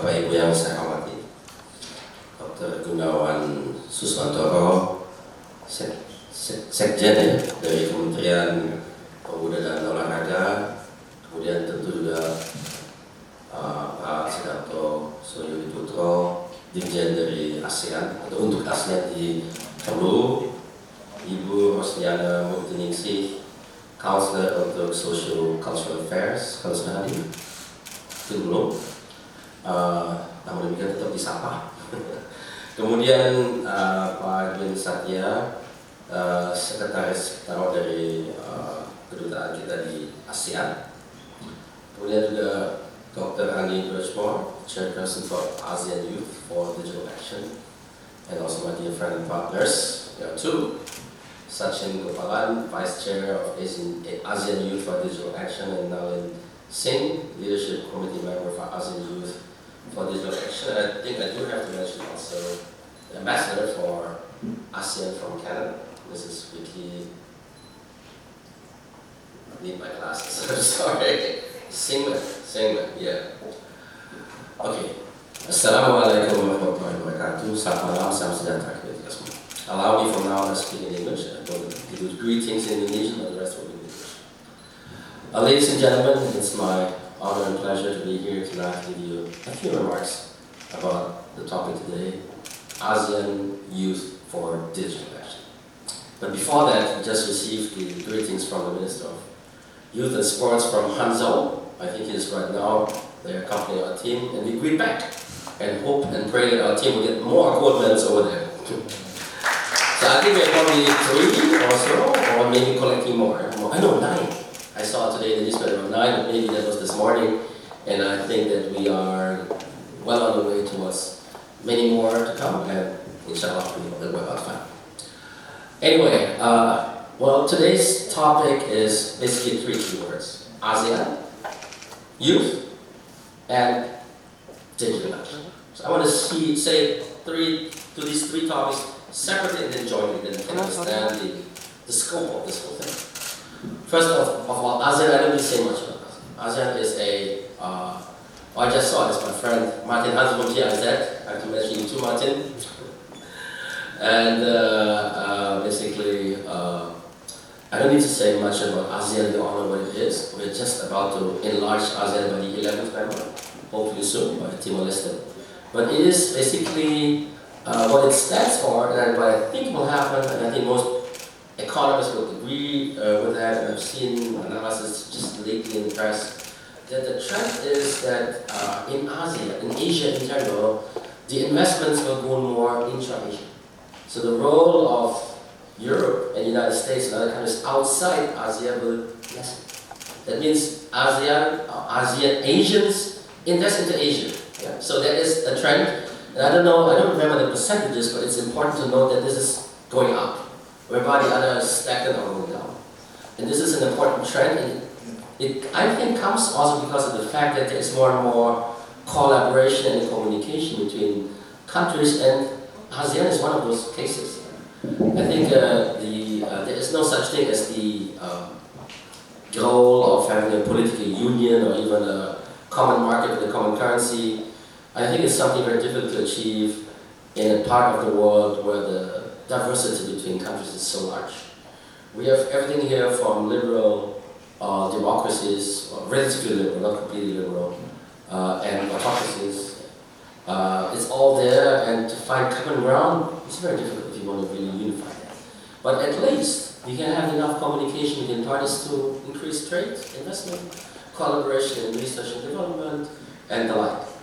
Bapak Ibu yang saya hormati, Dr. Gunawan Suswantoro, Sekjen ya, dari Kementerian Pemuda dan Olahraga, kemudian tentu juga Pak Sedato Soyo Putro, Dirjen dari ASEAN atau untuk ASEAN di Peru, Ibu Rosdiana Murtiningsih, Counselor untuk Social Cultural Affairs, kalau sudah hadir, itu belum. Namun demikian tetap disapa. Kemudian Pak Edwin Satya, Sekretaris Utama dari kedutaan kita di ASEAN. Kemudian juga Dr. Annie Birchmore, Chairperson for ASEAN Youth for Digital Action, and also my dear friend and partners, there are two. Sachin Gopalan, Vice Chair of ASEAN Youth for Digital Action, and Nalin Singh, Leadership Committee Member for ASEAN Youth for Digital Action. I think I do have to mention also the Ambassador for ASEAN from Canada. This is Vicky. I need my glasses, I'm sorry. Singman, yeah. Okay. Assalamualaikum warahmatullahi wabarakatuh. Selamat malam, salam sejahtera kepada kita semua. Allow me from now on to speak in English. I'm going to do greetings in Indonesian, but the rest will be in English. Ladies and gentlemen, it's my honor and pleasure to be here tonight to give you a few remarks about the topic today, ASEAN Youth for Digital Action. But before that, we just received the greetings from the Minister of Youth and Sports from Hangzhou. I think he is right now. They're accompanying our team, and we greet back and hope and pray that our team will get more gold medals over there. So I think we're probably 3 or so, or maybe collecting more. I know 9. I saw today the newspaper of 9, but maybe that was this morning, and I think that we are well on the way towards many more to come, and inshallah we will work out fine. Anyway, well, today's topic is basically 3 keywords: ASEAN, youth, and digital action. So I want to say these three topics separately and then jointly, then you can understand the scope of this whole thing. First of all, ASEAN, I don't need to say much about ASEAN. ASEAN is I just saw this, my friend Martin Hansmund here, I can mention you too, Martin. And basically, I don't need to say much about ASEAN, you all know what it is. We're just about to enlarge ASEAN by the 11th member, hopefully soon, by Timor-Leste. But it is basically what it stands for, and what I think will happen, and I think most economists will agree with that, and I've seen analysis just lately in the press, that the trend is that in ASEAN, in Asia in general, the investments will go more intra-Asia. So the role of Europe and the United States and other countries outside ASEAN will lessen. That means Asians invest into Asia. Yeah? So that is a trend. And I don't remember the percentages, but it's important to note that this is going up, whereby the other is stagnant or going down. And this is an important trend, and it I think comes also because of the fact that there is more and more collaboration and communication between countries, and ASEAN is one of those cases. I think there is no such thing as the goal of having a political union or even a common market with a common currency. I think it's something very difficult to achieve in a part of the world where the diversity between countries is so large. We have everything here from liberal democracies, or relatively liberal, not completely liberal, and autocracies. It's all there, and to find common ground, it's very difficult if you want to really unify that. But at least you can have enough communication between parties to increase trade, investment, collaboration in research and development, and the like.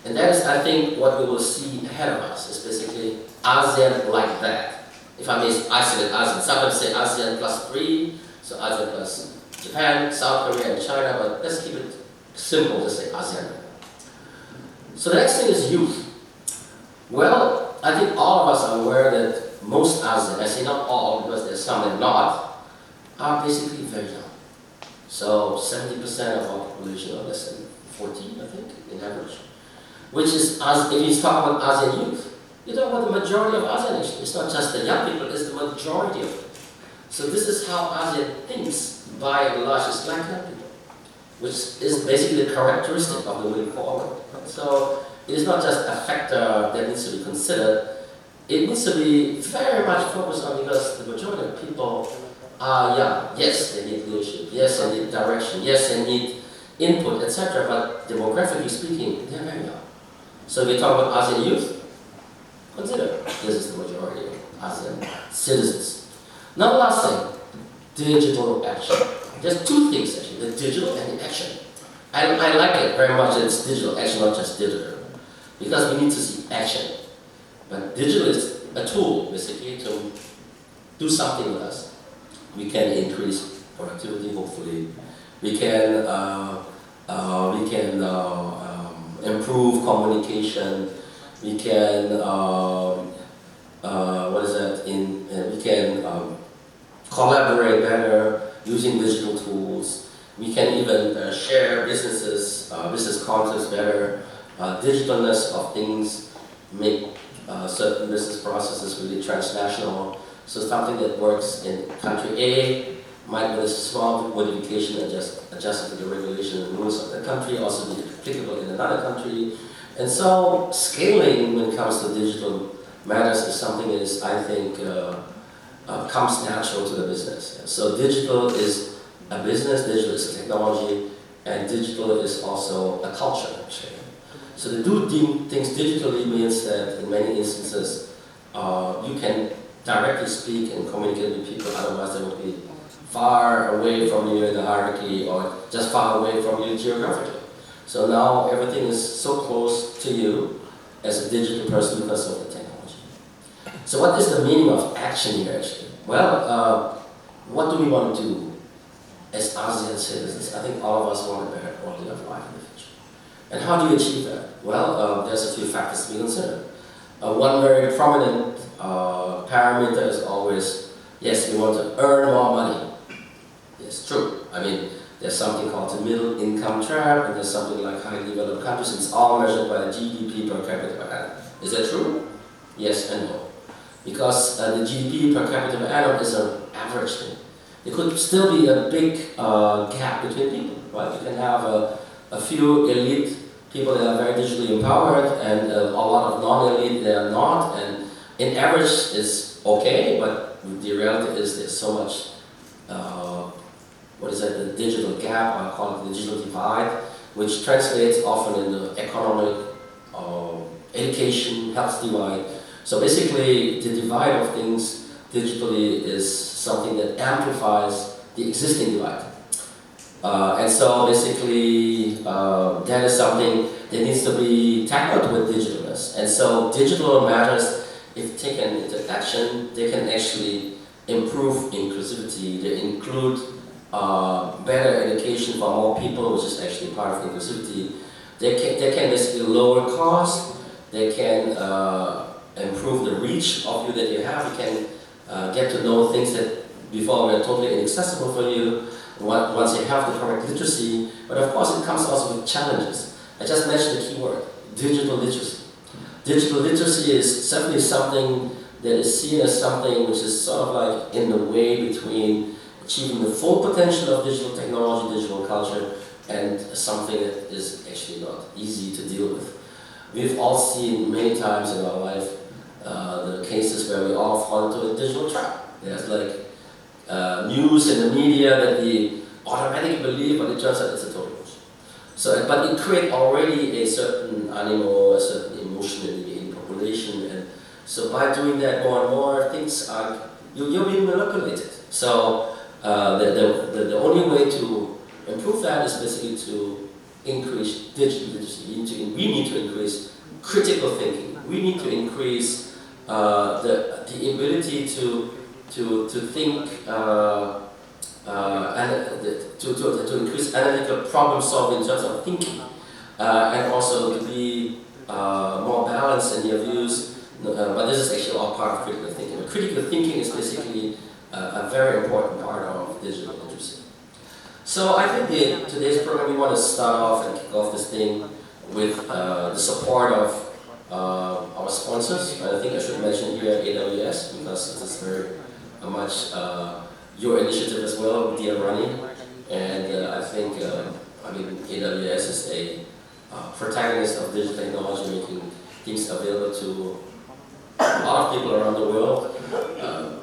And that is, I think, what we will see ahead of us, is basically ASEAN like that. If I may isolate ASEAN, sometimes say ASEAN plus 3, so ASEAN plus Japan, South Korea, and China, but let's keep it simple to say ASEAN. So the next thing is youth. Well, I think all of us are aware that most ASEAN, I say not all, because there's some that are not, are basically very young. So 70% of our population are less than 14, I think, in average. Which is, if you talk about ASEAN youth, you talk about the majority of ASEAN actually. It's not just the young people, it's the majority of them. So this is how ASEAN thinks by and large, is like young people, which is basically the characteristic of the way forward. So it is not just a factor that needs to be considered, it needs to be very much focused on, because the majority of people are young. Yes, they need leadership. Yes, they need direction. Yes, they need input, etc. But demographically speaking, they're very young. So if we talk about ASEAN youth, consider this is the majority of ASEAN citizens. Now, the last thing, digital action. There's two things actually, the digital and the action. I like it very much that it's digital action, not just digital, because we need to see action. But digital is a tool, basically, to do something with us. We can increase productivity, hopefully. We can improve communication. We can we can collaborate better using digital tools. We can even share business concepts better. Digitalness of things make certain business processes really transnational. So something that works in country A might, with a small modification, adjust to the regulations and rules of the country, also be applicable in another country. And so scaling when it comes to digital matters is something that is, I think, comes natural to the business. So digital is a business, digital is a technology, and digital is also a culture, actually. So to do things digitally means that in many instances, you can directly speak and communicate with people, otherwise they would be far away from you in the hierarchy or just far away from you geographically. So now everything is so close to you as a digital person because of the technology. So what is the meaning of action here actually? Well, what do we want to do as ASEAN citizens? I think all of us want a better quality of life in the future. And how do you achieve that? Well, there's a few factors to be considered. One very prominent parameter is always, yes, we want to earn more money. It's true. I mean, there's something called the middle income trap, and there's something like highly developed countries. It's all measured by the GDP per capita per annum. Is that true? Yes and no. Because the GDP per capita per annum is an average thing. There could still be a big gap between people, right? You can have a few elite people that are very digitally empowered and a lot of non-elite that are not, and in average is okay, but the reality is there's so much, the digital gap, I call it the digital divide, which translates often into economic, education, health divide. So basically the divide of things digitally is something that amplifies the existing divide. And so basically that is something that needs to be tackled with digitalness. And so digital matters, if taken into action, they can actually improve inclusivity. They include better education for more people, which is actually part of inclusivity. They can basically lower costs. They can improve the reach of you that you have. You can get to know things that before were totally inaccessible for you once you have the correct literacy. But of course it comes also with challenges. I just mentioned the key word, digital literacy. Digital literacy is certainly something that is seen as something which is sort of like in the way between achieving the full potential of digital technology, digital culture, and something that is actually not easy to deal with. We've all seen many times in our life the cases where we all fall into a digital trap. There's like news in the media that we automatically believe, but it turns out it's a total bullshit. So, but it creates already a certain animal, a certain emotion in the population, and so by doing that more and more, things are you're being manipulated. So the only way to improve that is basically to increase digital literacy. We need to increase critical thinking. We need to increase the ability to think to increase analytical problem solving in terms of thinking, and also to be more balanced in your views. But this is actually all part of critical thinking. But critical thinking is basically a very important part of digital literacy. So I think today's program we want to start off and kick off this thing with the support of our sponsors. I think I should mention here AWS because it's very much your initiative as well, dear Ronnie. And I think AWS is protagonist of digital technology, making things available to a lot of people around the world.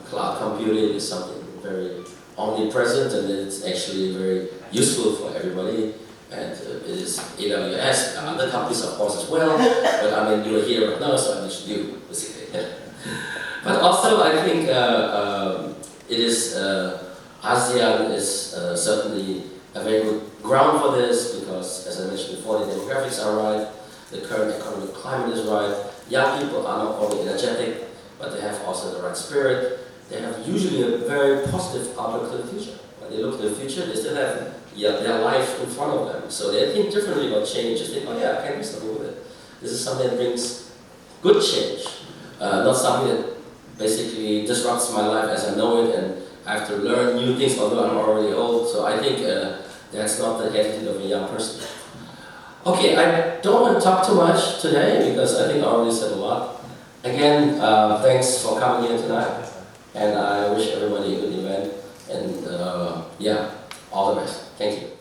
Cloud computing is something very omnipresent, and it's actually very useful for everybody. And it is AWS, other companies of course as well, but I mean you're here right now, so I mentioned you basically. But also I think it is ASEAN is certainly a very good ground for this, because as I mentioned before, the demographics are right, the current economic climate is right. Young people are not only energetic, but they have also the right spirit. They have usually a very positive outlook to the future. When they look to the future, they still have their life in front of them. So they think differently about change. They think, oh yeah, I can do something with it. This is something that brings good change, not something that basically disrupts my life as I know it, and I have to learn new things although I'm already old. So I think that's not the attitude of a young person. Okay, I don't want to talk too much today because I think I already said a lot. Again, thanks for coming here tonight, and I wish everybody a good event, and yeah, all the best. Thank you.